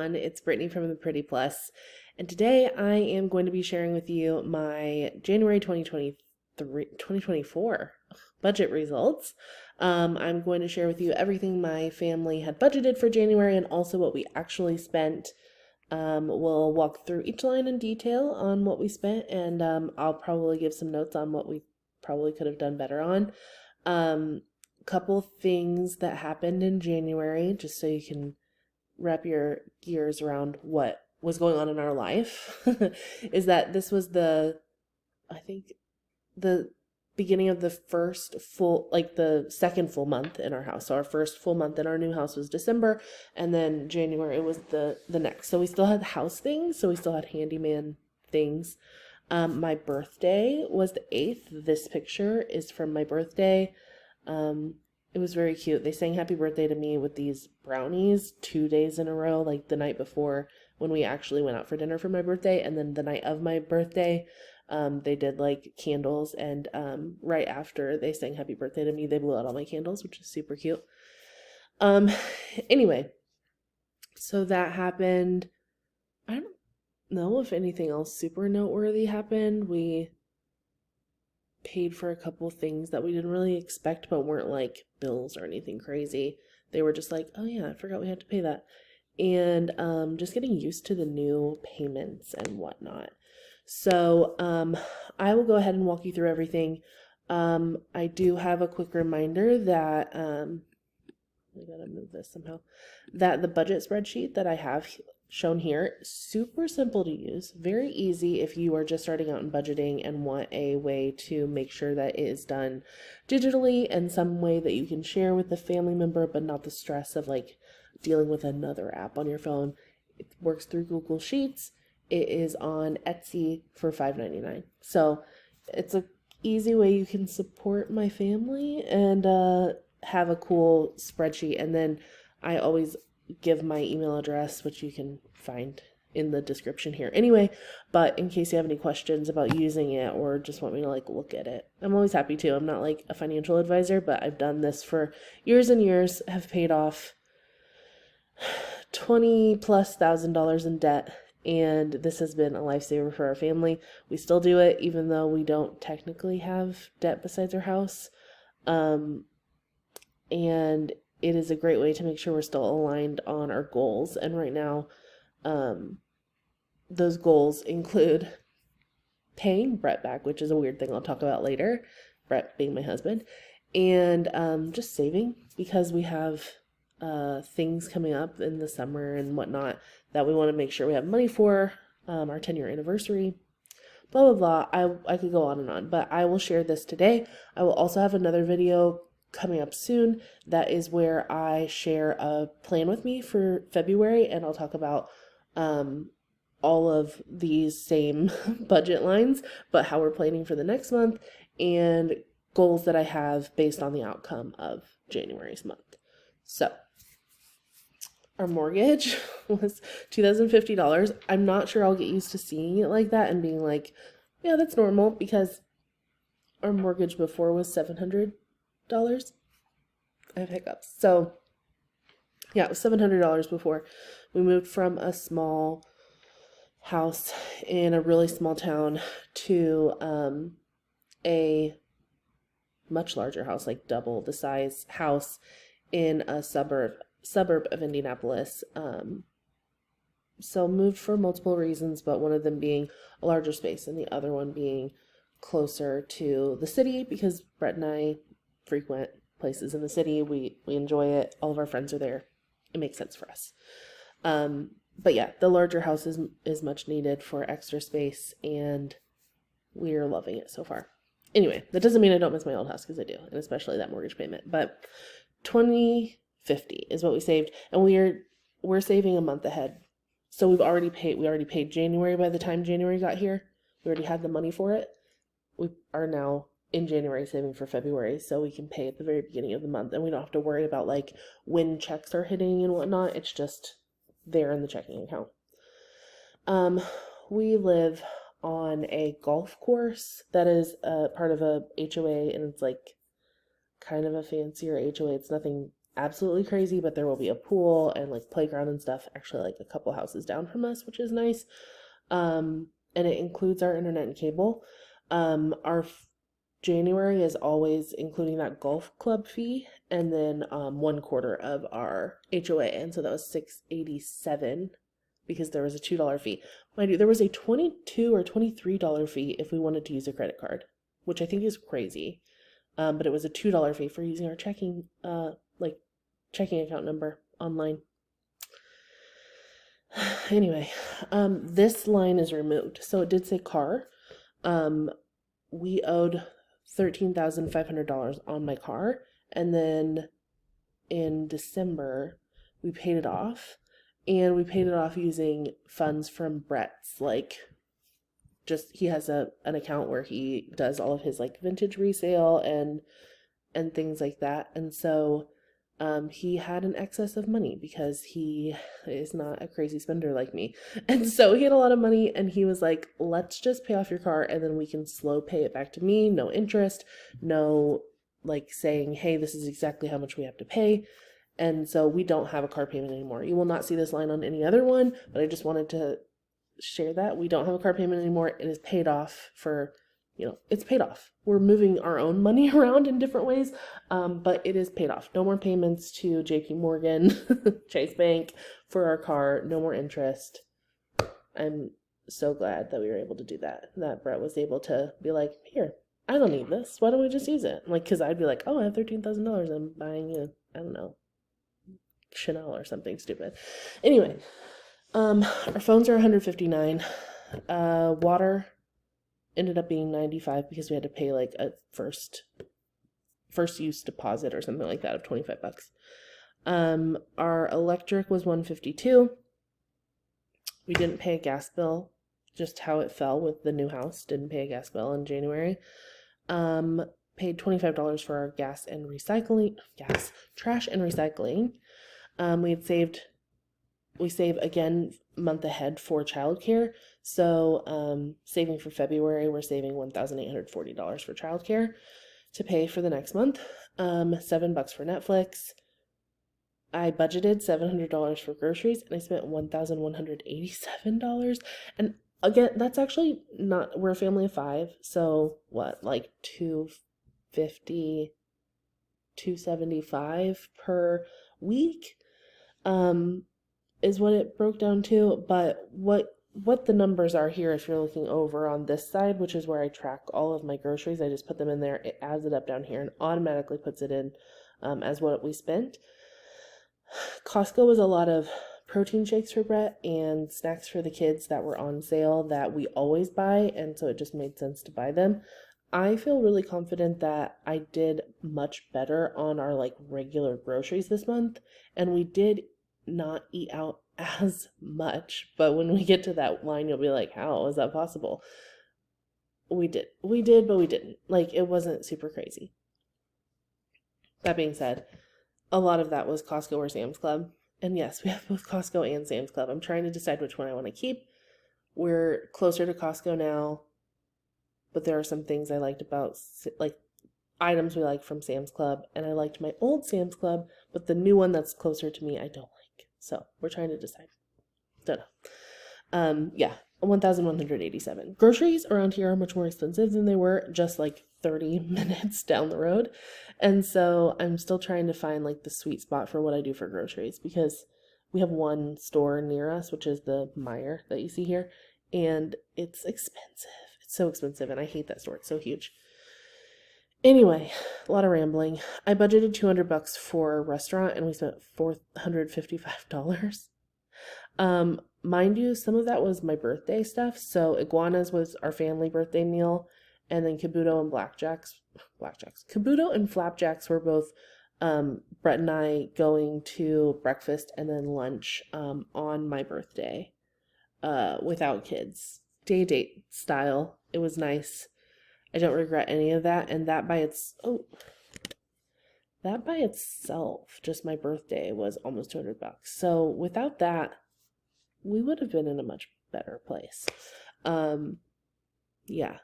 everyone, it's Brittney from the Pretty Plus, and today I am going to be sharing with you my January 2024 budget results. I'm going to share with you everything my family had budgeted for January and also what we actually spent. We'll walk through each line in detail on what we spent, and I'll probably give some notes on what we probably could have done better on. Couple things that happened in January, just so you can wrap your gears around what was going on in our life, is that this was I think the beginning of the the second full month in our house. So our first full month in our new house was December, and then January was the next. So we still had house things, so we still had handyman things. My birthday was the 8th. This picture is from my birthday. It was very cute. They sang happy birthday to me with these brownies 2 days in a row, like the night before when we actually went out for dinner for my birthday, and then the night of my birthday, they did like candles, and right after they sang happy birthday to me, they blew out all my candles, which is super cute. Anyway, so that happened. I don't know if anything else super noteworthy happened. We paid for a couple things that we didn't really expect, but weren't like bills or anything crazy. They were just like, oh yeah, I forgot we had to pay that. And just getting used to the new payments and whatnot. So I will go ahead and walk you through everything. I do have a quick reminder that I gotta move this somehow, that the budget spreadsheet that I have shown here, super simple to use, very easy if you are just starting out in budgeting and want a way to make sure that it is done digitally and some way that you can share with a family member, but not the stress of like dealing with another app on your phone. It works through Google Sheets. It is on Etsy for $5.99. So it's an easy way you can support my family and have a cool spreadsheet. And then I always give my email address, which you can find in the description here anyway, but in case you have any questions about using it or just want me to like look at it, I'm always happy to. I'm not like a financial advisor, but I've done this for years and years, have paid off $20,000+ in debt, and this has been a lifesaver for our family. We still do it even though we don't technically have debt besides our house, and it is a great way to make sure we're still aligned on our goals. And right now, those goals include paying Brett back, which is a weird thing I'll talk about later, Brett being my husband, and just saving, because we have things coming up in the summer and whatnot that we want to make sure we have money for, our 10-year anniversary, blah, blah, blah. I could go on and on, but I will share this today. I will also have another video coming up soon that is where I share a plan with me for February, and I'll talk about all of these same budget lines, but how we're planning for the next month and goals that I have based on the outcome of January's month. So our mortgage was $2,050. I'm not sure I'll get used to seeing it like that and being like, yeah, that's normal, because our mortgage before was $700. I have hiccups. So yeah, it was $700 before. We moved from a small house in a really small town to a much larger house, like double the size house in a suburb of Indianapolis. So moved for multiple reasons, but one of them being a larger space and the other one being closer to the city, because Brett and I frequent places in the city. We enjoy it. All of our friends are there. It makes sense for us. But yeah, the larger house is much needed for extra space, and we are loving it so far. Anyway, that doesn't mean I don't miss my old house, because I do, and especially that mortgage payment. But $2,050 is what we saved, and we're saving a month ahead. So we already paid January. By the time January got here, we already had the money for it. We are now in January saving for February, so we can pay at the very beginning of the month, and we don't have to worry about like when checks are hitting and whatnot. It's just there in the checking account. We live on a golf course that is a part of a HOA, and it's like kind of a fancier HOA. It's nothing absolutely crazy, but there will be a pool and like playground and stuff actually like a couple houses down from us, which is nice. And it includes our internet and cable. Our January is always including that golf club fee and then 1/4 of our HOA, and so that was $687 because there was a $2 fee. Mind you, there was a $22 or $23 fee if we wanted to use a credit card, which I think is crazy. But it was a $2 fee for using our checking account number online. Anyway, this line is removed. So it did say car. We owed $13,500 on my car, and then in December we paid it off, and we paid it off using funds from Brett's, like, just he has an account where he does all of his like vintage resale and things like that, and so he had an excess of money because he is not a crazy spender like me. And so he had a lot of money, and he was like, let's just pay off your car and then we can slow pay it back to me. No interest, no like saying, hey, this is exactly how much we have to pay. And so we don't have a car payment anymore. You will not see this line on any other one, but I just wanted to share that. We don't have a car payment anymore. It is paid off for, it's paid off. We're moving our own money around in different ways, but it is paid off. No more payments to JP Morgan, Chase Bank for our car. No more interest. I'm so glad that we were able to do that. That Brett was able to be like, here, I don't need this. Why don't we just use it? Like, because I'd be like, oh, I have $13,000. I'm buying I don't know, Chanel or something stupid. Anyway, our phones are $159. Water ended up being $95 because we had to pay like a first use deposit or something like that of $25. Our electric was $152. We didn't pay a gas bill, just how it fell with the new house. Didn't pay a gas bill in January. Paid $25 for our trash and recycling. We save again month ahead for childcare. So saving for February, we're saving $1,840 for childcare to pay for the next month. $7 for Netflix. I budgeted $700 for groceries, and I spent $1,187. And again, that's actually not, we're a family of 5, so what, like $250, $275 per week is what it broke down to. But what the numbers are here, if you're looking over on this side, which is where I track all of my groceries, I just put them in there, it adds it up down here and automatically puts it in as what we spent. Costco was a lot of protein shakes for Brett and snacks for the kids that were on sale that we always buy, and so it just made sense to buy them. I feel really confident that I did much better on our like regular groceries this month, and we did not eat out as much, but when we get to that line, you'll be like, how is that possible? We did, but we didn't. Like, it wasn't super crazy. That being said, a lot of that was Costco or Sam's Club. And yes, we have both Costco and Sam's Club. I'm trying to decide which one I want to keep. We're closer to Costco now, but there are some things I liked about, like, items we like from Sam's Club. And I liked my old Sam's Club, but the new one that's closer to me, I don't like. So we're trying to decide. Don't know. Yeah, 1,187. Groceries around here are much more expensive than they were just like 30 minutes down the road. And so I'm still trying to find like the sweet spot for what I do for groceries, because we have one store near us, which is the Meijer that you see here, and it's expensive. It's so expensive, and I hate that store. It's so huge. Anyway, a lot of rambling. I budgeted $200 for a restaurant, and we spent $455. Mind you, some of that was my birthday stuff. So iguanas was our family birthday meal, and then Cabuto and Cabuto and Flapjacks were both Brett and I going to breakfast and then lunch on my birthday without kids. Day date style. It was nice. I don't regret any of that, and that by itself, just my birthday, was almost $200. So without that, we would have been in a much better place. Yeah.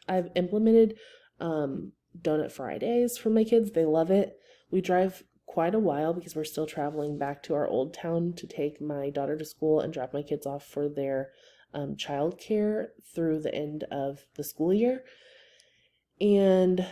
I've implemented Donut Fridays for my kids. They love it. We drive quite a while because we're still traveling back to our old town to take my daughter to school and drop my kids off for their childcare through the end of the school year. And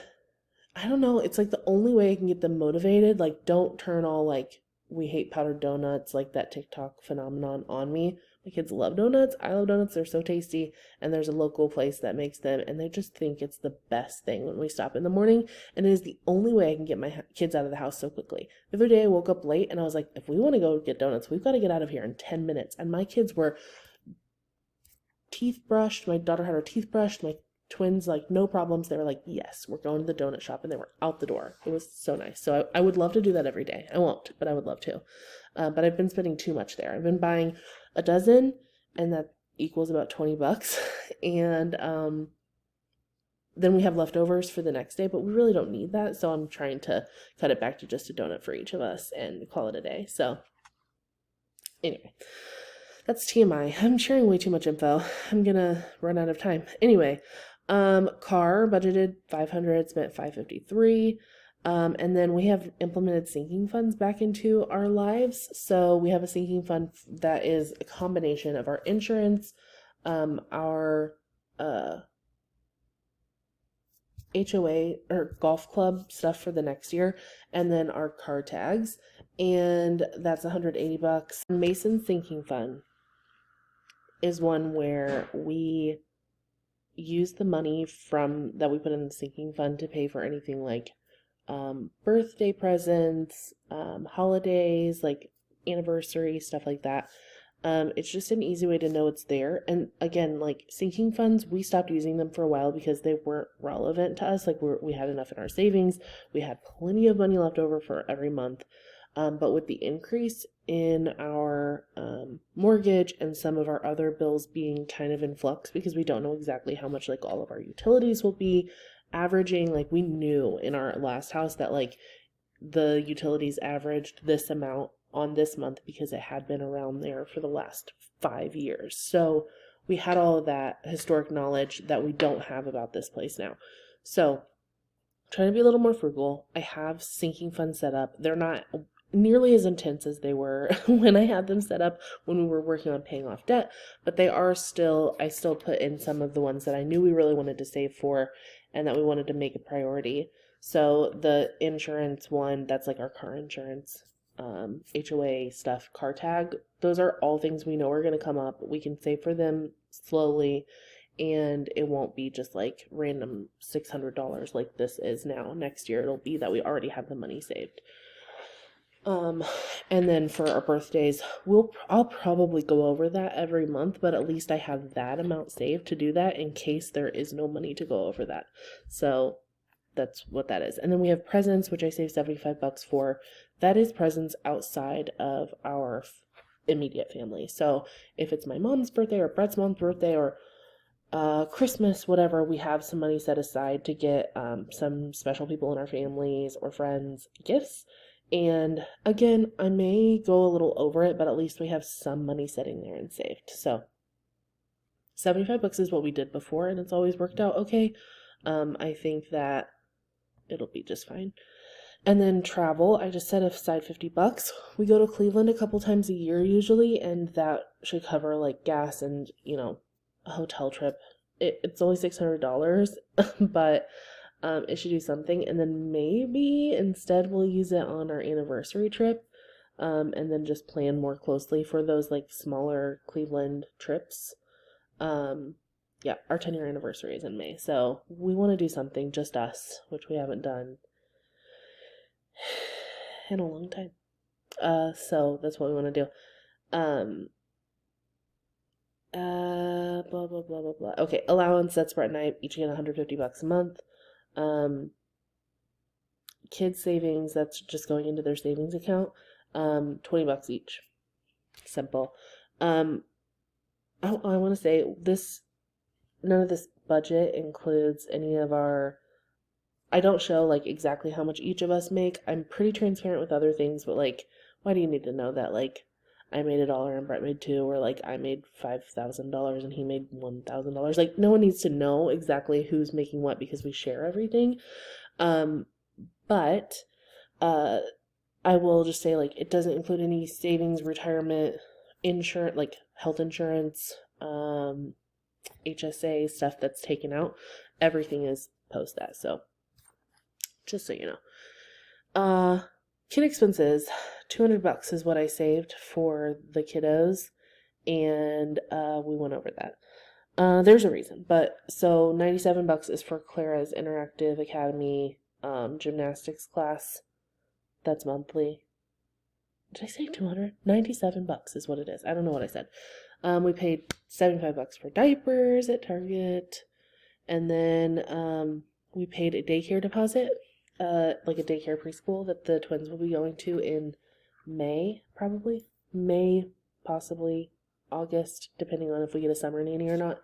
I don't know, it's like the only way I can get them motivated. Like, don't turn all like, we hate powdered donuts, like that TikTok phenomenon on me. My kids love donuts. I love donuts. They're so tasty. And there's a local place that makes them, and they just think it's the best thing when we stop in the morning. And it is the only way I can get my kids out of the house so quickly. The other day I woke up late and I was like, if we want to go get donuts, we've got to get out of here in 10 minutes. And my kids were teeth brushed. My daughter had her teeth brushed. My twins, like, no problems. They were like, yes, we're going to the donut shop, and they were out the door. It was so nice. So I would love to do that every day. I won't, but I would love to. But I've been spending too much there. I've been buying a dozen, and that equals about $20. And then we have leftovers for the next day, but we really don't need that. So I'm trying to cut it back to just a donut for each of us and call it a day. So anyway, that's TMI. I'm sharing way too much info. I'm gonna run out of time. Anyway, car budgeted 500, spent 553. And then we have implemented sinking funds back into our lives. So we have a sinking fund that is a combination of our insurance, our HOA or golf club stuff for the next year, and then our car tags. And that's $180. Mason's sinking fund is one where we use the money from that we put in the sinking fund to pay for anything like birthday presents, holidays, like anniversary, stuff like that. It's just an easy way to know it's there. And again, like sinking funds, we stopped using them for a while because they weren't relevant to us. Like we had enough in our savings. We had plenty of money left over for every month. But with the increase in our mortgage and some of our other bills being kind of in flux because we don't know exactly how much like all of our utilities will be averaging, like we knew in our last house that like the utilities averaged this amount on this month because it had been around there for the last 5 years. So we had all of that historic knowledge that we don't have about this place now. So trying to be a little more frugal. I have sinking funds set up. They're not nearly as intense as they were when I had them set up when we were working on paying off debt, but they are still, I still put in some of the ones that I knew we really wanted to save for and that we wanted to make a priority. So the insurance one, that's like our car insurance, HOA stuff, car tag, those are all things we know are going to come up. We can save for them slowly, and it won't be just like random $600 like this is now. Next year it'll be that we already have the money saved. And then for our birthdays, I'll probably go over that every month, but at least I have that amount saved to do that in case there is no money to go over that. So that's what that is. And then we have presents, which I save $75 for. That is presents outside of our immediate family. So if it's my mom's birthday or Brett's mom's birthday or Christmas, whatever, we have some money set aside to get some special people in our families or friends gifts. And again, I may go a little over it, but at least we have some money sitting there and saved. So $75 is what we did before, and it's always worked out okay. I think that it'll be just fine. And then travel, I just set aside $50. We go to Cleveland a couple times a year usually, and that should cover like gas and, you know, a hotel trip. It's only $600, but it should do something. And then maybe instead we'll use it on our anniversary trip, and then just plan more closely for those like smaller Cleveland trips. Yeah, our 10-year anniversary is in May, so we want to do something just us, which we haven't done in a long time. So that's what we want to do. Blah blah blah blah blah. Okay, allowance, that's Brett and I each get $150 a month. Kids savings, that's just going into their savings account. $20 each. Simple. I want to say this, none of this budget includes any of our, I don't show like exactly how much each of us make. I'm pretty transparent with other things, but like, why do you need to know that? Like, I made $1 and Brett made $2, or like I made $5,000 and he made $1,000. Like, no one needs to know exactly who's making what because we share everything. But I will just say, like, it doesn't include any savings, retirement, insurance, like health insurance, HSA stuff that's taken out. Everything is post that. So just so you know. Kid expenses, $200 is what I saved for the kiddos, and we went over that. There's a reason, but so $97 is for Clara's Interactive Academy gymnastics class. That's monthly. Did I say 200? $97 is what it is. I don't know what I said. We paid $75 for diapers at Target, and then we paid a daycare deposit, like a daycare preschool that the twins will be going to in May, probably. May, possibly August, depending on if we get a summer nanny or not.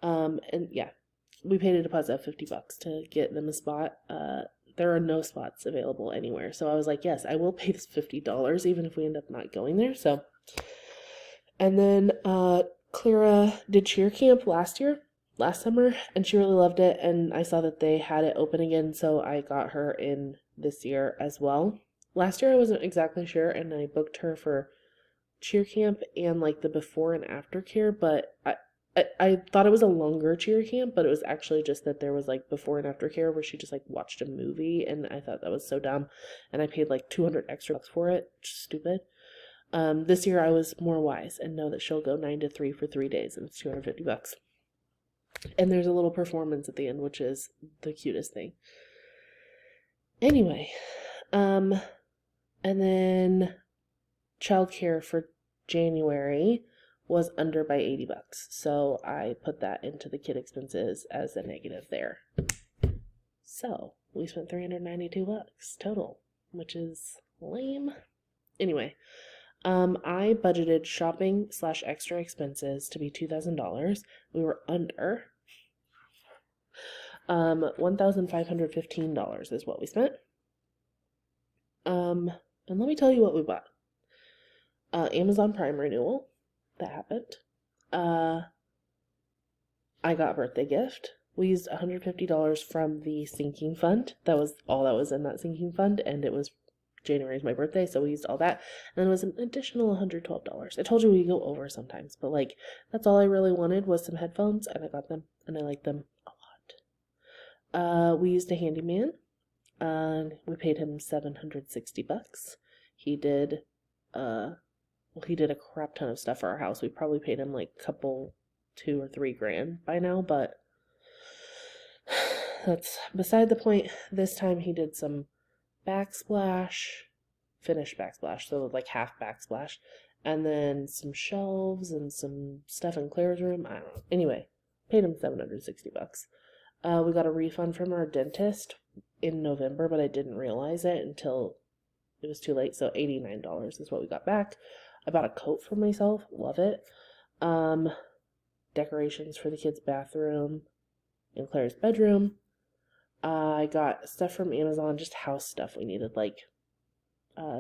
And yeah, we paid a deposit of $50 to get them a spot. There are no spots available anywhere. So I was like, yes, I will pay this $50 even if we end up not going there. So, and then Clara did cheer camp last summer, and she really loved it. And I saw that they had it open again, so I got her in this year as well. Last year I wasn't exactly sure, and I booked her for cheer camp and like the before and after care, but I thought it was a longer cheer camp, but it was actually just that there was like before and after care where she just like watched a movie, and I thought that was so dumb, and I paid like $200 extra for it. Stupid. This year I was more wise and know that she'll go 9 to 3 for 3 days, and it's $250. And there's a little performance at the end, which is the cutest thing. Anyway, and then childcare for January was under by $80. So I put that into the kid expenses as a negative there. So we spent $392 total, which is lame. Anyway, I budgeted shopping / extra expenses to be $2,000. We were under. $1,515 is what we spent. And let me tell you what we bought. Amazon Prime renewal. That happened. I got a birthday gift. We used $150 from the sinking fund. That was all that was in that sinking fund, and it was January's my birthday, so we used all that. And then it was an additional $112. I told you we go over sometimes, but like that's all I really wanted was some headphones, and I got them, and I like them a lot. We used a handyman. We paid him $760. He did he did a crap ton of stuff for our house. We probably paid him like $2 or $3 grand by now, but that's beside the point. This time he did some finished backsplash, so like half backsplash, and then some shelves and some stuff in Claire's room. I don't know. Anyway, paid him $760. We got a refund from our dentist in November, but I didn't realize it until it was too late, so $89 is what we got back. I bought a coat for myself. Love it. Decorations for the kids' bathroom and Claire's bedroom. I got stuff from Amazon, just house stuff we needed, like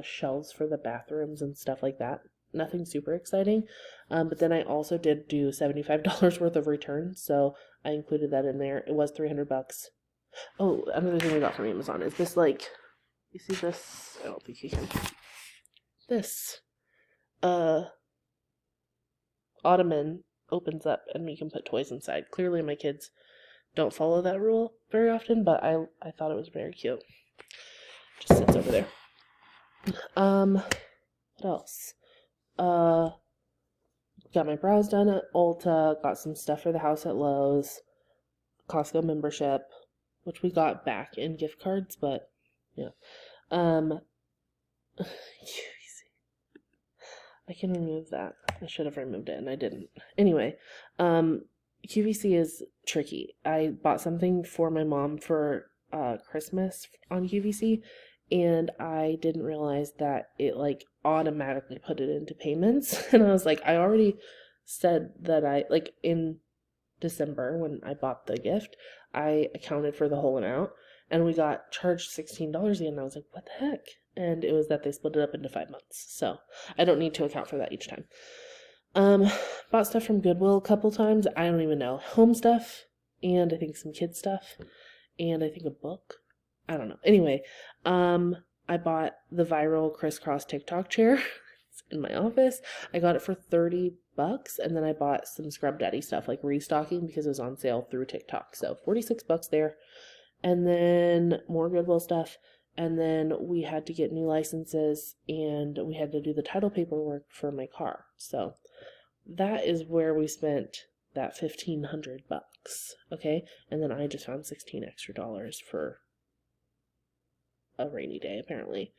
shelves for the bathrooms and stuff like that. Nothing super exciting. But then I also did do $75 worth of returns, so I included that in there. It was $300. Oh, another thing we got from Amazon is this, like, you see this? I don't think you can. This ottoman opens up and we can put toys inside. Clearly my kids don't follow that rule very often, but I thought it was very cute. Just sits over there. What else? Got my brows done at Ulta, got some stuff for the house at Lowe's, Costco membership, which we got back in gift cards, but yeah. I can remove that. I should have removed it and I didn't. Anyway, QVC is tricky. I bought something for my mom for Christmas on QVC, and I didn't realize that it like automatically put it into payments. And I was like, I already said that I, like, in December when I bought the gift, I accounted for the whole amount, and we got charged $16 again. And I was like, what the heck? And it was that they split it up into 5 months, so I don't need to account for that each time. Bought stuff from Goodwill a couple times. I don't even know. Home stuff, and I think some kid stuff, and I think a book. I don't know. Anyway, I bought the viral crisscross TikTok chair. It's in my office. I got it for $30, and then I bought some Scrub Daddy stuff, like restocking, because it was on sale through TikTok. So $46 there. And then more Goodwill stuff. And then we had to get new licenses, and we had to do the title paperwork for my car. So that is where we spent that $1,500. Okay, and then I just found $16 extra for a rainy day, apparently.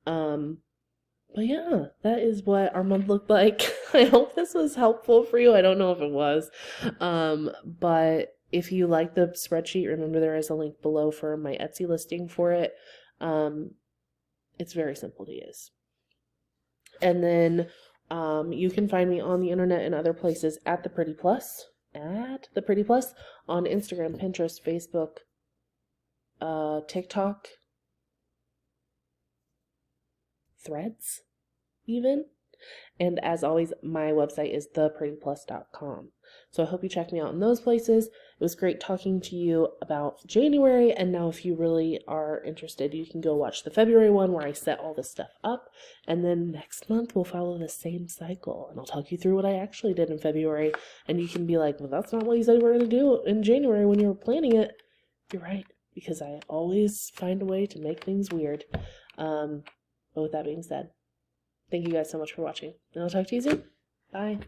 But yeah, that is what our month looked like. I hope this was helpful for you. I don't know if it was. But if you like the spreadsheet, remember there is a link below for my Etsy listing for it. It's very simple to use. And then you can find me on the internet and other places at the Pretty Plus, on Instagram, Pinterest, Facebook, TikTok, Threads, even. And as always, my website is theprettyplus.com. So I hope you check me out in those places. It was great talking to you about January. And now if you really are interested, you can go watch the February one where I set all this stuff up. And then next month we'll follow the same cycle. And I'll talk you through what I actually did in February. And you can be like, well, that's not what you said we were going to do in January when you were planning it. You're right, because I always find a way to make things weird. But with that being said, thank you guys so much for watching, and I'll talk to you soon. Bye.